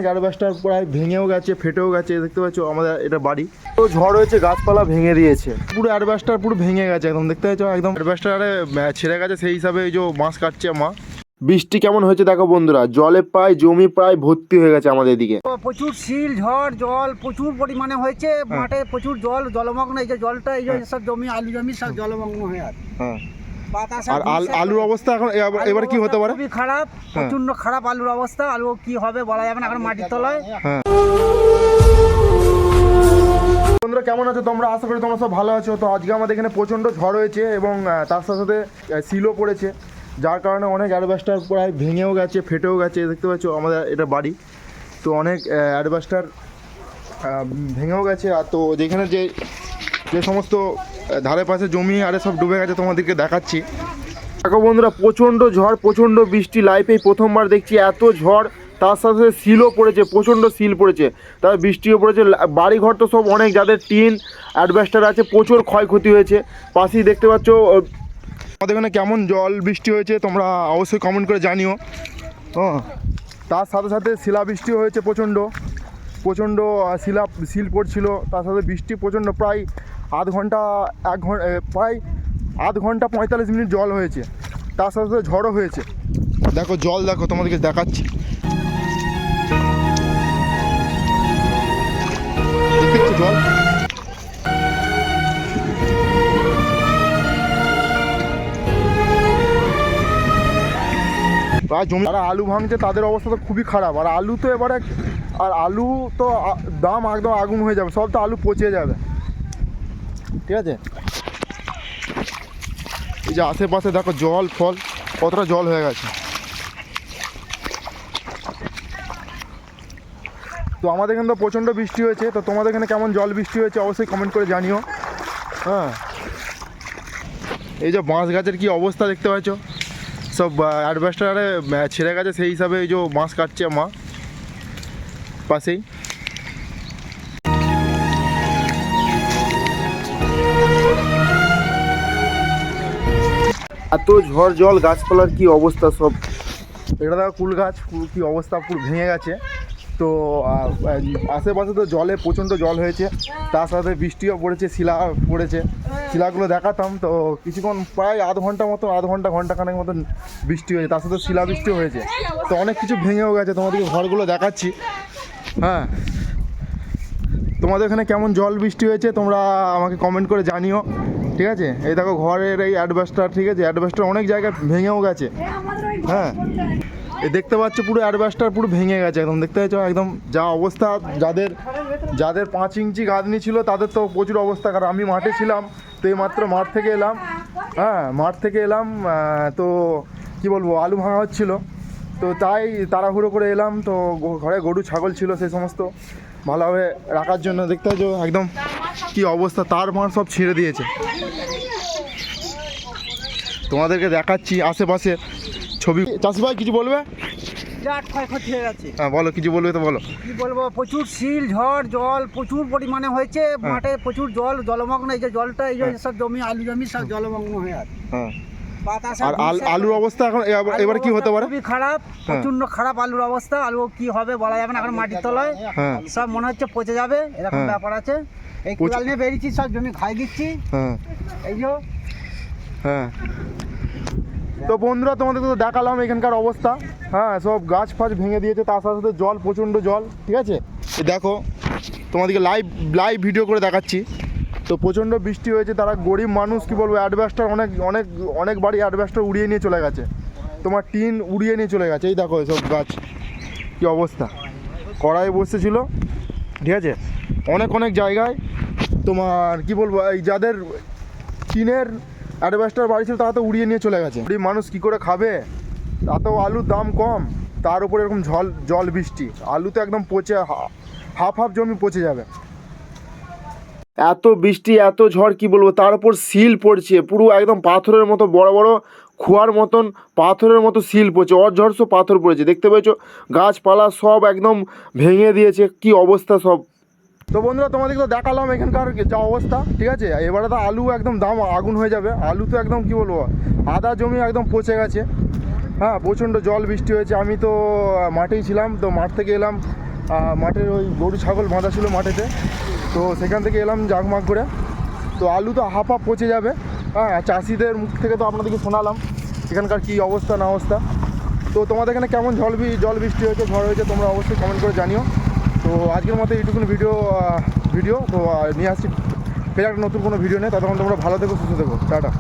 অ্যাডভেস্টার প্রায় ভেঙেও গেছে, ফেটেও গেছে। দেখতে পাচ্ছ আমাদের এটা বাড়ি, তো ঝড় হয়েছে, গাছপালা ভেঙে দিয়েছে, পুরো অ্যাডভেস্টার পুরো ভেঙে গেছে একদম। দেখতে পাচ্ছ একদম অ্যাডভেস্টারে ছেড়ে গেছে, সেই হিসাবে এই যে মাছ কাটছে মা। বৃষ্টি কেমন হয়েছে দেখো বন্ধুরা, জলে প্রায় জমি প্রায় ভর্তি হয়ে গেছে আমাদের এদিকে। প্রচুর শিল ঝড় জল প্রচুর পরিমাণে হয়েছে, মাঠে প্রচুর জল জলমগ্ন। এই যে জলটা এই যে সব জমি আলু জমি সব জলমগ্ন হয়ে আছে। হ্যাঁ, আর আলুর অবস্থা এখন এবার কি হতে পারে? খুবই খারাপ, প্রচন্ড খারাপ আলুর অবস্থা। আলু কি হবে বলা যাবে না, এখন মাটির তলায়। হ্যাঁ বন্ধুরা, কেমন আছো তোমরা? আশা করি তোমরা সব ভালো আছো। তো আজকে আমাদের এখানে প্রচণ্ড ঝড় হয়েছে এবং তার সাথে সাথে শিলও পড়েছে, যার কারণে অনেক অ্যাডভেস্টার প্রায় ভেঙেও গেছে, ফেটেও গেছে। দেখতে পাচ্ছ আমাদের এটা বাড়ি, তো অনেক অ্যাডভেস্টার ভেঙেও গেছে। আর তো যেখানে যে সমস্ত ধারে পাশে জমি আরে সব ডুবে গেছে, তোমাদেরকে দেখাচ্ছি। দেখো বন্ধুরা, প্রচণ্ড ঝড়, প্রচণ্ড বৃষ্টি, লাইফেই প্রথমবার দেখছি এত ঝড়। তার সাথে সাথে শিলও পড়েছে, প্রচণ্ড শিল পড়েছে, তার বৃষ্টিও পড়েছে। বাড়িঘর তো সব অনেক যাদের টিন অ্যাডভেস্টার আছে, প্রচুর ক্ষয়ক্ষতি হয়েছে। পাশেই দেখতে পাচ্ছ আমাদের এখানে কেমন জল বৃষ্টি হয়েছে, তোমরা অবশ্যই কমেন্ট করে জানিও। হ্যাঁ, তার সাথে সাথে শিলাবৃষ্টিও হয়েছে, প্রচণ্ড শিল পড়ছিল। তার সাথে বৃষ্টি প্রচণ্ড, প্রায় প্রায় আধ ঘন্টা 45 মিনিট জল হয়েছে। তার সাথে সাথে ঝড়ও হয়েছে। দেখো জল, দেখো তোমাদেরকে দেখাচ্ছি। দেখতে পাচ্ছ জল, প্রায় জমি। যারা আলু ভাঙছে তাদের অবস্থা তো খুবই খারাপ। আর আলু তো এবারে, আর আলু তো দাম একদম আগুন হয়ে যাবে, সব তো আলু পচে যাবে। ঠিক আছে, এই যে আশেপাশে দেখো জল ফল কতটা জল হয়ে গেছে। তো আমাদের এখানে তো প্রচণ্ড বৃষ্টি হয়েছে, তো তোমাদের এখানে কেমন জল বৃষ্টি হয়েছে অবশ্যই কমেন্ট করে জানিও। হ্যাঁ, এই যে বাঁশ গাছের কি অবস্থা দেখতে পাচ্ছ, সব অ্যাডভেস্টারে ছেড়ে গেছে, সেই হিসাবে এই যে মাছ কাটছে মা পাশেই। এত ঝড় জল, গাছপালার কি অবস্থা সব। এটা দেখো কুল গাছ কি অবস্থা, পুরো ভেঙে গেছে। তো আশেপাশে তো জলে প্রচণ্ড জল হয়েছে, তার সাথে বৃষ্টিও পড়েছে, শিলা পড়েছে। শিলাগুলো দেখাতাম, তো কিছুক্ষণ প্রায় আধ ঘন্টাখানেক মতন বৃষ্টি হয়েছে, তার সাথে শিলা বৃষ্টিও হয়েছে। তো অনেক কিছু ভেঙেও গেছে, তোমাদেরকে ঘরগুলো দেখাচ্ছি। হ্যাঁ, তোমাদের এখানে কেমন জল বৃষ্টি হয়েছে তোমরা আমাকে কমেন্ট করে জানিও। ঠিক আছে, এই দেখো ঘরের এই অ্যাডভেস্টার, ঠিক আছে, অ্যাডভেস্টার অনেক জায়গায় ভেঙেও গেছে। হ্যাঁ, এই দেখতে পাচ্ছ পুরো অ্যাডভেস্টার পুরো ভেঙে গেছে একদম। দেখতে পাচ্ছ একদম যা অবস্থা। যাদের 5 ইঞ্চি গাঁথনি ছিল তাদের তো প্রচুর অবস্থা খারাপ। আমি মাঠে ছিলাম, তো এই মাত্র মাঠ থেকে এলাম। হ্যাঁ, মাঠ থেকে এলাম, তো কি বলবো, আলু ভাঙা হচ্ছিলো, তো তাই তাড়াহুড়ো করে এলাম। তো ঘরে গরু ছাগল ছিল, সেই সমস্ত ভালোভাবে রাখার জন্য। দেখতে পাচ্ছ একদম কি অবস্থা, তার মার সব ছিঁড়ে দিয়েছে। তোমাদেরকে দেখাচ্ছি আশেপাশে ছবি। চাষি ভাই কিছু বলবে? বিরাট ক্ষয়ক্ষতি হয়ে গেছে। হ্যাঁ বলো, কিছু বলবে তো বলো। কি বলবো, প্রচুর শিল ঝড় জল প্রচুর পরিমাণে হয়েছে, মাঠে প্রচুর জল জলমগ্ন। এই যে জলটা এই যে সব জমি আলু জমি সব জলমগ্ন হয়ে আছে। হ্যাঁ, আর আলুর অবস্থা এখন এবার কি হতে পারে? খুবই খারাপ, প্রচন্ড খারাপ আলুর অবস্থা। আলু কি হবে বলা যাবে না, এখন মাটির তলায়। সব মনে হচ্ছে পচে যাবে, এরকম ব্যাপার আছে। এই কোদাল নিয়ে বেরিয়েছি, সব জমি খাই দিচ্ছি। এই যে হ্যাঁ, তো বন্ধুরা তোমাদের তো দেখালাম এখানকার অবস্থা। হ্যাঁ, সব গাছ ফাছ ভেঙে দিয়েছে, তার সাথে সাথে জল, প্রচণ্ড জল। ঠিক আছে, দেখো তোমাদেরকে লাইভ ভিডিও করে দেখাচ্ছি। তো প্রচণ্ড বৃষ্টি হয়েছে, তারা গরিব মানুষ, কি বলবো, অ্যাডভেস্টার অনেক বাড়ি অ্যাডভেস্টার উড়িয়ে নিয়ে চলে গেছে, তোমার টিন উড়িয়ে নিয়ে চলে গেছে। এই দেখো এসব গাছ কি অবস্থা, কড়াই বসেছিল। ঠিক আছে, অনেক জায়গায় তোমার কি বলবো, এই যাদের টিনের অ্যাডভেস্টার বাড়ি ছিল তারা তো উড়িয়ে নিয়ে চলে গেছে। গরিব মানুষ কী করে খাবে? তাতেও আলুর দাম কম, তার উপরে এরকম জল বৃষ্টি, আলু তো একদম পচে হাফ জমি পচে যাবে। এত বৃষ্টি এত ঝড় কি বলবো, তার উপর শিল পড়ছে পুরো একদম পাথরের মতো, বড় বড় খোয়ার মতন পাথরের মতো শিল পড়ছে, অঝর্ষ পাথর পড়েছে। দেখতে পেয়েছো, গাছপালা সব একদম ভেঙে দিয়েছে, কি অবস্থা সব। তো বন্ধুরা তোমাদেরকে তো দেখালাম এখানকার যা অবস্থা। ঠিক আছে, এবারে তো আলু একদম দাম আগুন হয়ে যাবে। আলু তো একদম কি বলবো, আধা জমি একদম পচে গেছে। হ্যাঁ, প্রচণ্ড জল বৃষ্টি হয়েছে। আমি তো মাঠেই ছিলাম, তো মাঠ থেকে এলাম, মাঠের ওই গরু ছাগল বাঁধা ছিল মাঠেতে, তো সেখান থেকে এলাম জাগমাগ করে। তো আলু তো হাফ হাফ পচে যাবে, হ্যাঁ। চাষিদের মুখ থেকে তো আপনাদেরকে শোনালাম এখানকার কী অবস্থা না অবস্থা। তো তোমাদের এখানে কেমন জল বৃষ্টি হয়েছে, ঝড় হয়েছে, তোমরা অবশ্যই কমেন্ট করে জানিও। তো আজকের মতো এইটুকুন ভিডিও তো নিয়ে আসছি ফের একটা নতুন কোনো ভিডিও নেই। ততক্ষণ তোমরা ভালো থেকো, সুস্থ থেকো, টাটা।